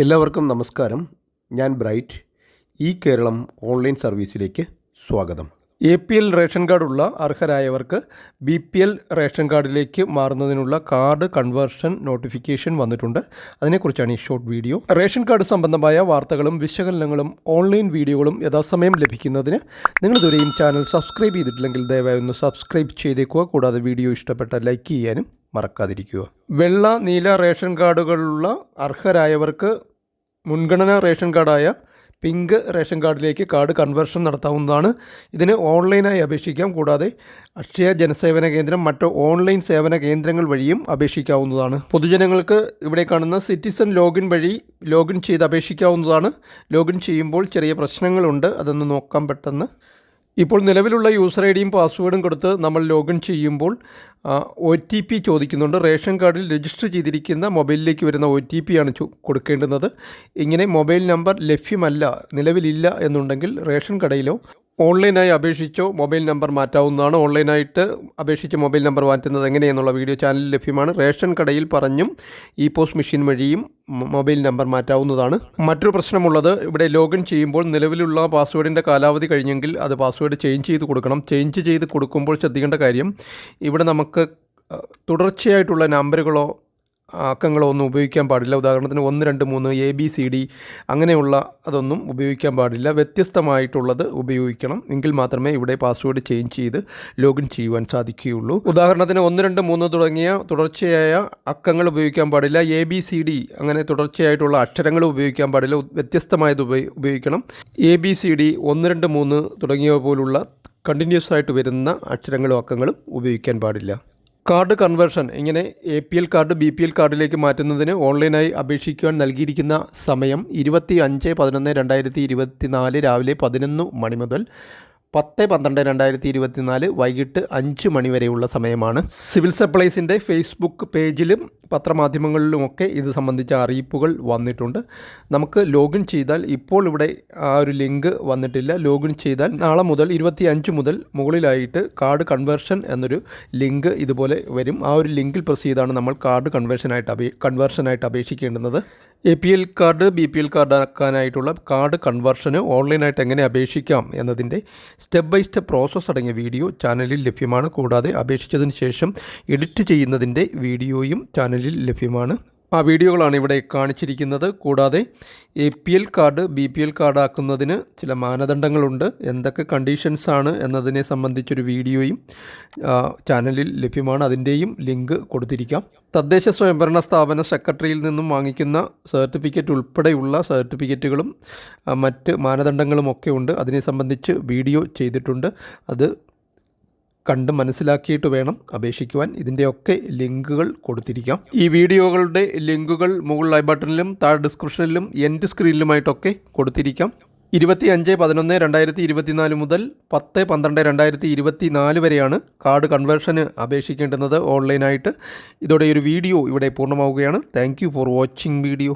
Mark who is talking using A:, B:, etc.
A: എല്ലാവർക്കും നമസ്കാരം. ഞാൻ ബ്രൈറ്റ്. ഈ കേരളം ഓൺലൈൻ സർവീസിലേക്ക് സ്വാഗതം. APL റേഷൻ കാർഡുള്ള അർഹരായവർക്ക് BPL റേഷൻ കാർഡിലേക്ക് മാറുന്നതിനുള്ള കാർഡ് കൺവേർഷൻ നോട്ടിഫിക്കേഷൻ വന്നിട്ടുണ്ട്. അതിനെക്കുറിച്ചാണ് ഈ ഷോർട്ട് വീഡിയോ. റേഷൻ കാർഡ് സംബന്ധമായ വാർത്തകളും വിശകലനങ്ങളും ഓൺലൈൻ വീഡിയോകളും യഥാസമയം ലഭിക്കുന്നതിന് നിങ്ങളിതുവരെയും ചാനൽ സബ്സ്ക്രൈബ് ചെയ്തിട്ടില്ലെങ്കിൽ ദയവായി ഒന്ന് സബ്സ്ക്രൈബ് ചെയ്തേക്കുക. കൂടാതെ വീഡിയോ ഇഷ്ടപ്പെട്ടാൽ ലൈക്ക് ചെയ്യാനും മറക്കാതിരിക്കുക. വെള്ള നീല റേഷൻ കാർഡുകളുള്ള അർഹരായവർക്ക് മുൻഗണനാ റേഷൻ കാർഡായ പിങ്ക് റേഷൻ കാർഡിലേക്ക് കാർഡ് കൺവേർഷൻ നടത്താവുന്നതാണ്. ഇതിന് ഓൺലൈനായി അപേക്ഷിക്കാം. കൂടാതെ അക്ഷയ ജനസേവന കേന്ദ്രം മറ്റ് ഓൺലൈൻ സേവന കേന്ദ്രങ്ങൾ വഴിയും അപേക്ഷിക്കാവുന്നതാണ്. പൊതുജനങ്ങൾക്ക് ഇവിടെ കാണുന്ന സിറ്റിസൺ ലോഗിൻ വഴി ലോഗിൻ ചെയ്ത് അപേക്ഷിക്കാവുന്നതാണ്. ലോഗിൻ ചെയ്യുമ്പോൾ ചെറിയ പ്രശ്നങ്ങളുണ്ട്, അതൊന്ന് നോക്കാം പെട്ടെന്ന്. ഇപ്പോൾ നിലവിലുള്ള യൂസർ ഐ ഡിയും പാസ്വേഡും കൊടുത്ത് നമ്മൾ ലോഗിൻ ചെയ്യുമ്പോൾ OTP ചോദിക്കുന്നുണ്ട്. റേഷൻ കാർഡിൽ രജിസ്റ്റർ ചെയ്തിരിക്കുന്ന മൊബൈലിലേക്ക് വരുന്ന OTP ആണ് കൊടുക്കേണ്ടുന്നത്. ഇങ്ങനെ മൊബൈൽ നമ്പർ ലഭ്യമല്ല, നിലവിലില്ല എന്നുണ്ടെങ്കിൽ റേഷൻ കടയിലോ ഓൺലൈനായി അപേക്ഷിച്ചോ മൊബൈൽ നമ്പർ മാറ്റാവുന്നതാണ്. ഓൺലൈനായിട്ട് അപേക്ഷിച്ച് മൊബൈൽ നമ്പർ മാറ്റുന്നത് എങ്ങനെയെന്നുള്ള വീഡിയോ ചാനലിൽ ലഭ്യമാണ്. റേഷൻ കടയിൽ പറഞ്ഞും പോസ്റ്റ് മെഷീൻ വഴിയും മൊബൈൽ നമ്പർ മാറ്റാവുന്നതാണ്. മറ്റൊരു പ്രശ്നമുള്ളത്, ഇവിടെ ലോഗിൻ ചെയ്യുമ്പോൾ നിലവിലുള്ള പാസ്വേഡിൻ്റെ കാലാവധി കഴിഞ്ഞെങ്കിൽ അത് പാസ്വേഡ് ചേഞ്ച് ചെയ്ത് കൊടുക്കണം. ചേഞ്ച് ചെയ്ത് കൊടുക്കുമ്പോൾ ശ്രദ്ധിക്കേണ്ട കാര്യം, ഇവിടെ നമുക്ക് തുടർച്ചയായിട്ടുള്ള നമ്പറുകളോ അക്കങ്ങളോ ഒന്നും ഉപയോഗിക്കാൻ പാടില്ല. ഉദാഹരണത്തിന് 1, 2, 3 ABCD അങ്ങനെയുള്ള അതൊന്നും ഉപയോഗിക്കാൻ പാടില്ല. വ്യത്യസ്തമായിട്ടുള്ളത് ഉപയോഗിക്കണം. എങ്കിൽ മാത്രമേ ഇവിടെ പാസ്വേഡ് ചേഞ്ച് ചെയ്ത് ലോഗിൻ ചെയ്യുവാൻ സാധിക്കുകയുള്ളൂ. ഉദാഹരണത്തിന് 1, 2, 3 തുടങ്ങിയ തുടർച്ചയായ അക്കങ്ങൾ ഉപയോഗിക്കാൻ പാടില്ല. ABCD അങ്ങനെ തുടർച്ചയായിട്ടുള്ള അക്ഷരങ്ങൾ ഉപയോഗിക്കാൻ പാടില്ല. വ്യത്യസ്തമായത് ഉപയോഗിക്കണം. ABCD 1, 2, 3 തുടങ്ങിയവ പോലുള്ള കണ്ടിന്യൂസ് ആയിട്ട് വരുന്ന അക്ഷരങ്ങളും അക്കങ്ങളും ഉപയോഗിക്കാൻ പാടില്ല. കാർഡ് കൺവേർഷൻ ഇങ്ങനെ APL കാർഡ് BPL കാർഡിലേക്ക് മാറ്റുന്നതിന് ഓൺലൈനായി അപേക്ഷിക്കുവാൻ നൽകിയിരിക്കുന്ന സമയം 25/11/2024 രാവിലെ 11 മണി മുതൽ 10/12/2024 വൈകിട്ട് 5 മണി വരെയുള്ള സമയമാണ്. സിവിൽ സപ്ലൈസിൻ്റെ ഫേസ്ബുക്ക് പേജിലും പത്രമാധ്യമങ്ങളിലുമൊക്കെ ഇത് സംബന്ധിച്ച അറിയിപ്പുകൾ വന്നിട്ടുണ്ട്. നമുക്ക് ലോഗിൻ ചെയ്താൽ, ഇപ്പോൾ ഇവിടെ ആ ഒരു ലിങ്ക് വന്നിട്ടില്ല, ലോഗിൻ ചെയ്താൽ നാളെ മുതൽ 25 മുതൽ മുകളിലായിട്ട് കാർഡ് കൺവേർഷൻ എന്നൊരു ലിങ്ക് ഇതുപോലെ വരും. ആ ഒരു ലിങ്കിൽ പ്രസ് ചെയ്താണ് നമ്മൾ കാർഡ് കൺവേർഷനായിട്ട് അപേക്ഷിക്കേണ്ടുന്നത്. APL കാർഡ് BPL കാർഡ് ആക്കാനായിട്ടുള്ള കാർഡ് കൺവേർഷന് ഓൺലൈനായിട്ട് എങ്ങനെ അപേക്ഷിക്കാം എന്നതിൻ്റെ സ്റ്റെപ്പ് ബൈ സ്റ്റെപ്പ് പ്രോസസ്സ് അടങ്ങിയ വീഡിയോ ചാനലിൽ ലഭ്യമാണ്. കൂടാതെ അപേക്ഷിച്ചതിന് ശേഷം എഡിറ്റ് ചെയ്യുന്നതിൻ്റെ വീഡിയോയും ചാനലിൽ ലഭ്യമാണ്. ആ വീഡിയോകളാണ് ഇവിടെ കാണിച്ചിരിക്കുന്നത്. കൂടാതെ APL കാർഡ് BPL കാർഡ് ആക്കുന്നതിന് ചില മാനദണ്ഡങ്ങളുണ്ട്. എന്തൊക്കെ കണ്ടീഷൻസാണ് എന്നതിനെ സംബന്ധിച്ചൊരു വീഡിയോയും ചാനലിൽ ലഭ്യമാണ്. അതിൻ്റെയും ലിങ്ക് കൊടുത്തിരിക്കാം. തദ്ദേശ സ്വയംഭരണ സ്ഥാപന സെക്രട്ടറിയിൽ നിന്നും വാങ്ങിക്കുന്ന സർട്ടിഫിക്കറ്റ് ഉൾപ്പെടെയുള്ള സർട്ടിഫിക്കറ്റുകളും മറ്റ് മാനദണ്ഡങ്ങളുമൊക്കെ ഉണ്ട്. അതിനെ സംബന്ധിച്ച് വീഡിയോ ചെയ്തിട്ടുണ്ട്. അത് കണ്ട് മനസ്സിലാക്കിയിട്ട് വേണം അപേക്ഷിക്കുവാൻ. ഇതിൻ്റെയൊക്കെ ലിങ്കുകൾ കൊടുത്തിരിക്കാം. ഈ വീഡിയോകളുടെ ലിങ്കുകൾ മുകളിൽ ഐ ബട്ടണിലും താഴെ ഡിസ്ക്രിപ്ഷനിലും എൻഡ് സ്ക്രീനിലുമായിട്ടൊക്കെ കൊടുത്തിരിക്കാം. 25/11/2024 മുതൽ 10/12/2024 വരെയാണ് കാർഡ് കൺവേർഷന് അപേക്ഷിക്കേണ്ടുന്നത് ഓൺലൈനായിട്ട്. ഇതോടെ ഒരു വീഡിയോ ഇവിടെ പൂർണ്ണമാവുകയാണ്. Thank you for watching video.